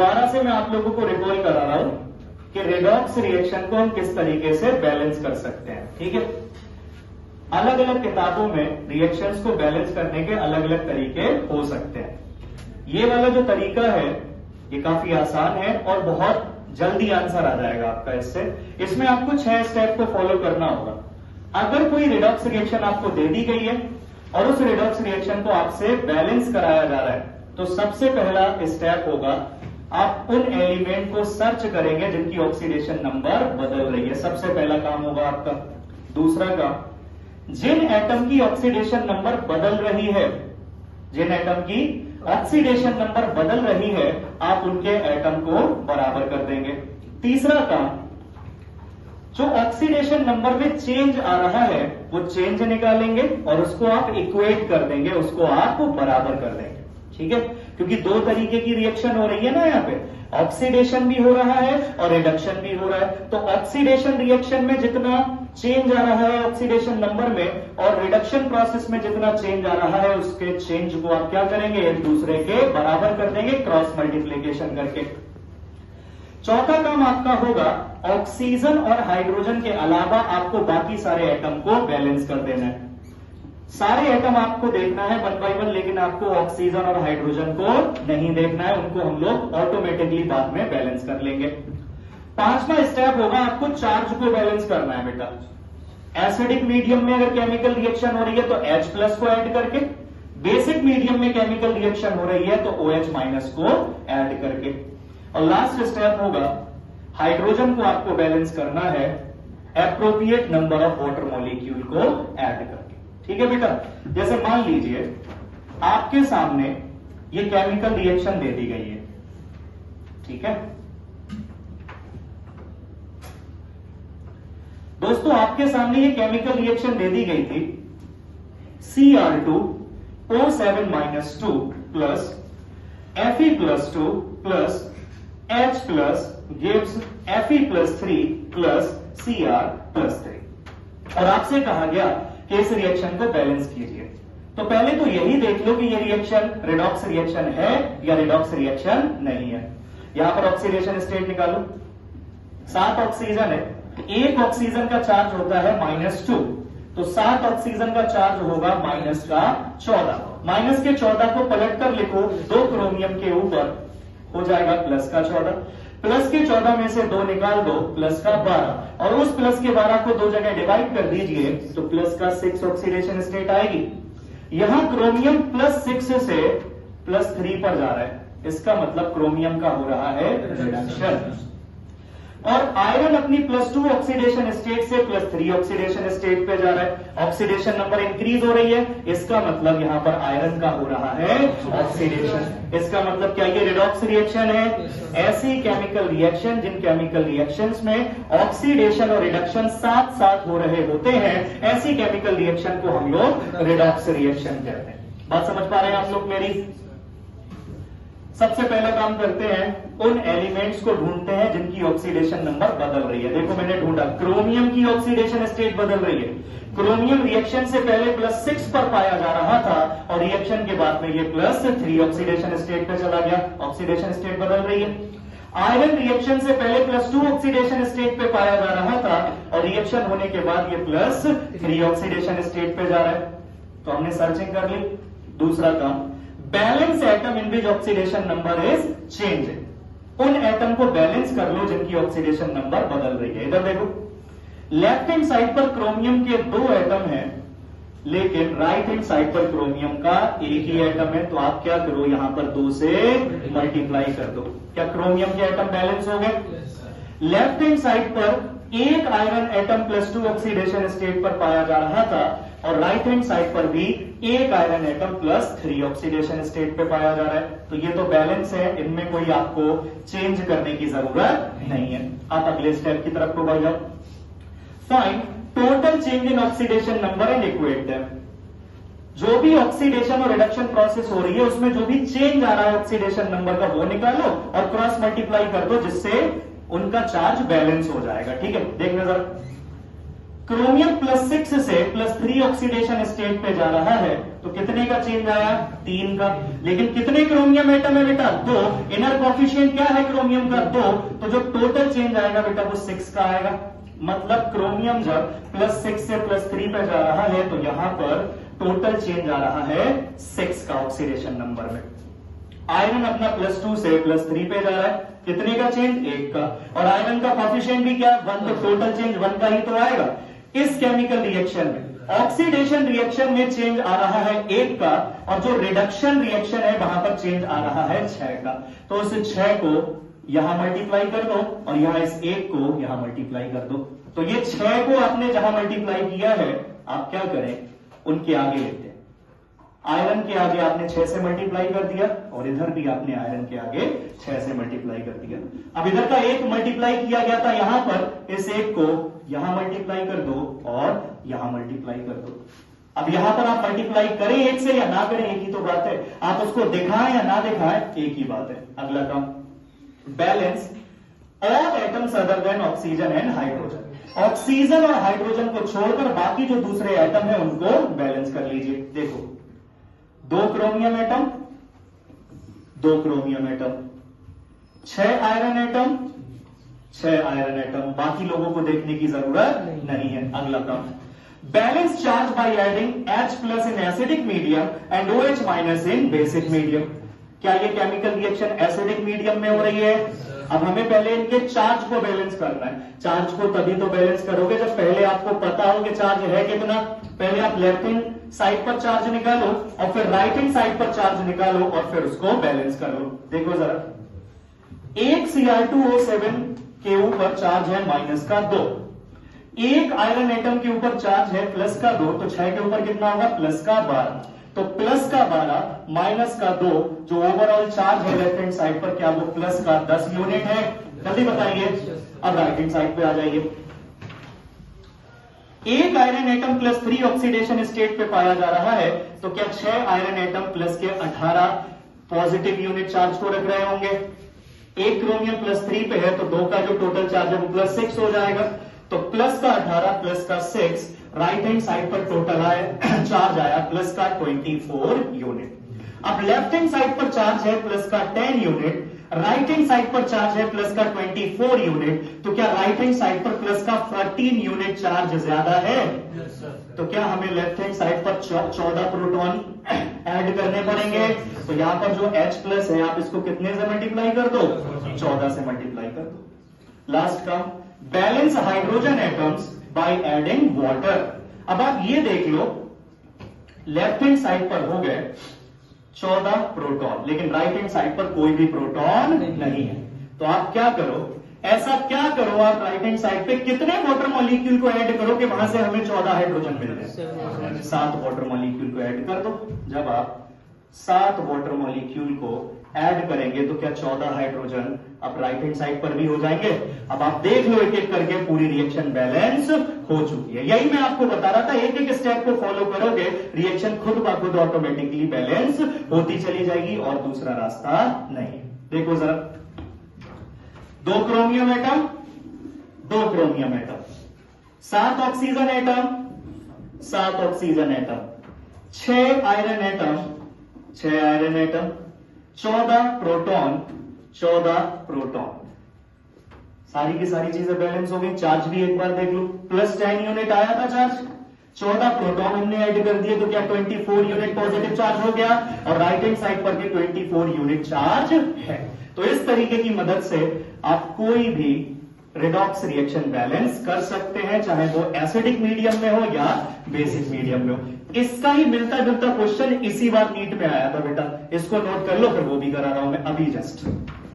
दोबारा से मैं आप लोगों को रिकॉल करा रहा हूं कि रेडॉक्स रिएक्शन को हम किस तरीके से बैलेंस कर सकते हैं। ठीक है, अलग अलग किताबों में रिएक्शंस को बैलेंस करने के अलग अलग तरीके हो सकते हैं। ये वाला जो तरीका है ये काफी आसान है और बहुत जल्दी आंसर आ जाएगा आपका इससे। इसमें आपको 6 स्टेप को फॉलो करना होगा। अगर कोई रिडॉक्स रिएक्शन आपको दे दी गई है और उस रिडॉक्स रिएक्शन को आपसे बैलेंस कराया जा रहा है, तो सबसे पहला स्टेप होगा आप उन एलिमेंट को सर्च करेंगे जिनकी ऑक्सीडेशन नंबर बदल रही है। सबसे पहला काम होगा आपका। दूसरा काम, जिन एटम की ऑक्सीडेशन नंबर बदल रही है, जिन एटम की ऑक्सीडेशन नंबर बदल रही है, आप उनके एटम को बराबर कर देंगे। तीसरा काम, जो ऑक्सीडेशन नंबर में चेंज आ रहा है वो चेंज निकालेंगे और उसको आप इक्वेट कर देंगे, उसको आप बराबर कर देंगे। ठीक है, क्योंकि दो तरीके की रिएक्शन हो रही है ना, यहाँ पे ऑक्सीडेशन भी हो रहा है और रिडक्शन भी हो रहा है। तो ऑक्सीडेशन रिएक्शन में जितना चेंज आ रहा है ऑक्सीडेशन नंबर में और रिडक्शन प्रोसेस में जितना चेंज आ रहा है उसके चेंज को आप क्या करेंगे, एक दूसरे के बराबर कर देंगे क्रॉस मल्टीप्लीकेशन करके। चौथा काम आपका होगा ऑक्सीजन और हाइड्रोजन के अलावा आपको बाकी सारे एटम को बैलेंस कर देना है। सारे एटम आपको देखना है 1 बाय 1, लेकिन आपको ऑक्सीजन और हाइड्रोजन को नहीं देखना है, उनको हम लोग ऑटोमेटिकली बाद में बैलेंस कर लेंगे। पांचवा स्टेप होगा आपको चार्ज को बैलेंस करना है बेटा। एसिडिक मीडियम में अगर केमिकल रिएक्शन हो रही है तो H+ को ऐड करके, बेसिक मीडियम में केमिकल रिएक्शन हो रही है तो OH- को ऐड करके। और लास्ट स्टेप होगा हाइड्रोजन को आपको बैलेंस करना है appropriate number of water molecule को ऐड करके। ठीक है बेटा, जैसे मान लीजिए आपके सामने ये केमिकल रिएक्शन दे दी गई है। ठीक है दोस्तों, आपके सामने ये केमिकल रिएक्शन दे दी गई थी। Cr2O7-2 plus Fe+2 plus H+ gives Fe+3 plus Cr+3। और आपसे कहा गया कि इस रिएक्शन को बैलेंस कीजिए। तो पहले तो यही देख लो कि ये रिएक्शन रिडॉक्स रिएक्शन है या रिडॉक्स रिएक्शन नहीं है। यहां पर ऑक्सीडेशन स्टेट निकालो। 7 ऑक्सीजन है, एक ऑक्सीजन का चार्ज होता है -2, तो 7 ऑक्सीजन का चार्ज होगा -14। -14 को पलट कर लिखो 2 क्रोमियम के ऊपर, हो जाएगा +14। +14 में से 2 निकाल दो, +12, और उस +12 को 2 जगह डिवाइड कर दीजिए तो +6 ऑक्सीडेशन स्टेट आएगी। यहां क्रोमियम +6 से +3 पर जा रहा है, इसका मतलब क्रोमियम का हो रहा है रिडक्शन। और आयरन अपनी +2 ऑक्सीडेशन स्टेट से +3 ऑक्सीडेशन स्टेट पे जा रहा है। ऑक्सीडेशन नंबर इंक्रीज हो रही है, इसका मतलब यहां पर आयरन का हो रहा है ऑक्सीडेशन। इसका मतलब क्या ये रिडॉक्स रिएक्शन है? ऐसी केमिकल रिएक्शन, जिन केमिकल रिएक्शंस में ऑक्सीडेशन और रिडक्शन साथ साथ हो रहे होते हैं, ऐसी केमिकल रिएक्शन को हम लोग रिडॉक्स रिएक्शन कहते हैं। बात समझ पा रहे हैं आप लोग मेरी? सबसे पहला काम करते हैं, उन एलिमेंट्स को ढूंढते हैं जिनकी ऑक्सीडेशन नंबर बदल रही है। देखो मैंने ढूंढा, क्रोमियम की ऑक्सीडेशन स्टेट बदल रही है। क्रोमियम रिएक्शन से पहले +6 पर पाया जा रहा था और रिएक्शन के बाद में ये +3 ऑक्सीडेशन स्टेट पे चला गया, ऑक्सीडेशन स्टेट बदल रही है। आयरन रिएक्शन से पहले +2 ऑक्सीडेशन स्टेट पे पाया जा रहा था और रिएक्शन होने के बाद ये +3 ऑक्सीडेशन स्टेट पे जा रहा है, तो हमने सर्चिंग कर ली। दूसरा काम, balance atom in which oxidation number is change. उन एटम को बैलेंस कर लो जिनकी ऑक्सीडेशन नंबर बदल रही है। इधर देखो, लेफ्ट हैंड साइड पर क्रोमियम के 2 एटम हैं, लेकिन राइट हैंड साइड पर क्रोमियम का एक ही एटम है, तो आप क्या करो, यहां पर 2 से मल्टीप्लाई कर दो। क्या क्रोमियम के एटम बैलेंस हो गए? लेफ्ट हैंड साइड पर एक आयरन एटम +2 ऑक्सीडेशन स्टेट पर पाया जा रहा था और राइट हैंड साइड पर भी एक आयरन एटम +3 ऑक्सीडेशन स्टेट पे पाया जा रहा है, तो ये तो बैलेंस है, इनमें कोई आपको चेंज करने की जरूरत नहीं है। आप अगले स्टेप की तरफ को बढ़ जाओ। Find total change in oxidation number and equate them. जो भी ऑक्सीडेशन और रिडक्शन प्रोसेस हो रही है उसमें जो भी चेंज आ रहा है ऑक्सीडेशन नंबर का, वो निकालो और क्रॉस मल्टीप्लाई कर दो, जिससे उनका चार्ज बैलेंस हो जाएगा। ठीक है, देखना जरा, क्रोमियम +6 से +3 ऑक्सीडेशन स्टेट पे जा रहा है, तो कितने का चेंज आया? 3 का। लेकिन कितने क्रोमियम एटम है बेटा? 2। इनर कोफिशिएंट क्या है क्रोमियम का? 2। तो जो टोटल चेंज आएगा बेटा वो 6 का आएगा। मतलब क्रोमियम जब +6 से +3 पे जा रहा है तो यहां पर टोटल चेंज आ रहा है 6 का ऑक्सीडेशन नंबर में। आयरन अपना +2 से +3 पे जा रहा है, कितने का चेंज? 1 का। और आयरन का कोफिशिएंट भी क्या? 1। तो टोटल चेंज 1 का ही तो आएगा। इस केमिकल रिएक्शन में ऑक्सीडेशन रिएक्शन में चेंज आ रहा है 1 का, और जो रिडक्शन रिएक्शन है वहां पर चेंज आ रहा है 6 का। तो उस 6 को यहां मल्टीप्लाई कर दो और यहां इस 1 को यहां मल्टीप्लाई कर दो। तो ये 6 को आपने जहां मल्टीप्लाई किया है, आप क्या करें, उनके आगे लेते हैं। आयरन के आगे आपने 6 से मल्टीप्लाई कर दिया और इधर भी आपने आयरन के आगे 6 से मल्टीप्लाई कर दिया। अब इधर का 1 मल्टीप्लाई किया गया था यहां पर, इस 1 को यहां मल्टीप्लाई कर दो और यहां मल्टीप्लाई कर दो। अब यहां पर आप मल्टीप्लाई करें 1 से या ना करें, एक ही तो बात है। आप उसको दिखाएं या ना दिखाएं, एक ही बात है। अगला काम, balance all atoms other than oxygen and hydrogen. Oxygen और हाइड्रोजन को छोड़कर बाकी जो दूसरे एटम है उनको बैलेंस कर लीजिए। देखो, 2 chromium atom, 2 chromium atom, 6 iron atom, 6 iron atom. बाकी लोगों को देखने की जरूरत नहीं है। अगला काम, balance charge by adding H+ in acidic medium and OH- in basic medium. क्या ये केमिकल रिएक्शन एसिडिक मीडियम में हो रही है? अब हमें पहले इनके चार्ज को बैलेंस करना है। चार्ज को तभी तो बैलेंस करोगे जब पहले आपको पता हो कि चार्ज है कितना। पहले आप लेफ्ट हैंड साइड पर चार्ज निकालो और फिर राइट हैंड साइड पर चार्ज निकालो और फिर उसको बैलेंस कर लो। देखो जरा, एक Cr2O7 के ऊपर चार्ज है -2, एक आयरन एटम के ऊपर चार्ज है +2, तो 6 के ऊपर कितना होगा? +12। तो +12 -2 जो ओवरऑल चार्ज है लेफ्ट हैंड साइड पर, क्या वो +10 यूनिट है? जल्दी बताइए। अब राइट हैंड साइड पे आ जाइए। एक आयरन एटम +3 ऑक्सीडेशन स्टेट पे पाया जा रहा है, तो क्या 6 आयरन एटम प्लस के 18 पॉजिटिव यूनिट चार्ज को रख रहे होंगे? एक क्रोमियम +3 पे है तो 2 का जो टोटल चार्ज है वो +6 हो जाएगा। तो +18 +6 राइट हैंड साइड पर टोटल आया चार्ज आया +24 यूनिट। अब लेफ्ट हैंड साइड पर चार्ज है +10 यूनिट, राइट हैंड साइड पर चार्ज है +24 यूनिट। तो क्या राइट हैंड साइड पर +14 यूनिट चार्ज ज्यादा है? तो क्या हमें लेफ्ट हैंड साइड पर 14 प्रोटॉन ऐड करने पड़ेंगे? तो यहां पर जो H+ है आप इसको कितने से मल्टीप्लाई कर दो? 14 से मल्टीप्लाई कर दो। लास्ट का, balance hydrogen atoms by adding water. अब आप ये देख लो, लेफ्ट हैंड साइड पर हो गए 14 प्रोटॉन, लेकिन राइट हैंड साइड पर कोई भी प्रोटॉन नहीं है। तो आप क्या करो, ऐसा क्या करो, आप राइट हैंड साइड पे कितने वाटर मॉलिक्यूल को ऐड करो कि वहां से हमें 14 हाइड्रोजन मिल जाए? 7 वाटर मॉलिक्यूल को ऐड कर दो। जब आप 7 वाटर मॉलिक्यूल को ऐड करेंगे तो क्या 14 हाइड्रोजन अब राइट हैंड साइड पर भी हो जाएंगे। अब आप देख लो, एक एक करके पूरी रिएक्शन बैलेंस हो चुकी है। यही मैं आपको बता रहा था, एक एक स्टेप को फॉलो करोगे रिएक्शन खुद ब खुद ऑटोमेटिकली बैलेंस होती चली जाएगी और दूसरा रास्ता नहीं। देखो जरा, 2 chromium atom, 2 chromium atom, 7 oxygen atom, 7 oxygen atom, 6 iron atom, 6 iron atom, 14 proton, 14 proton. सारी की सारी चीजें बैलेंस हो गई। चार्ज भी एक बार देख लो, +10 यूनिट आया था चार्ज, 14 प्रोटॉन हमने ऐड कर दिए तो क्या 24 यूनिट पॉजिटिव चार्ज हो गया और राइट हैंड साइड पर भी 24 यूनिट चार्ज है। तो इस तरीके की मदद से आप कोई भी रेडॉक्स रिएक्शन बैलेंस कर सकते हैं, चाहे वो एसिडिक मीडियम में हो या बेसिक मीडियम में हो। इसका ही मिलता जुलता क्वेश्चन इसी बार नीट में आया था बेटा, इसको नोट कर लो, फिर वो भी करा रहा हूं मैं अभी जस्ट।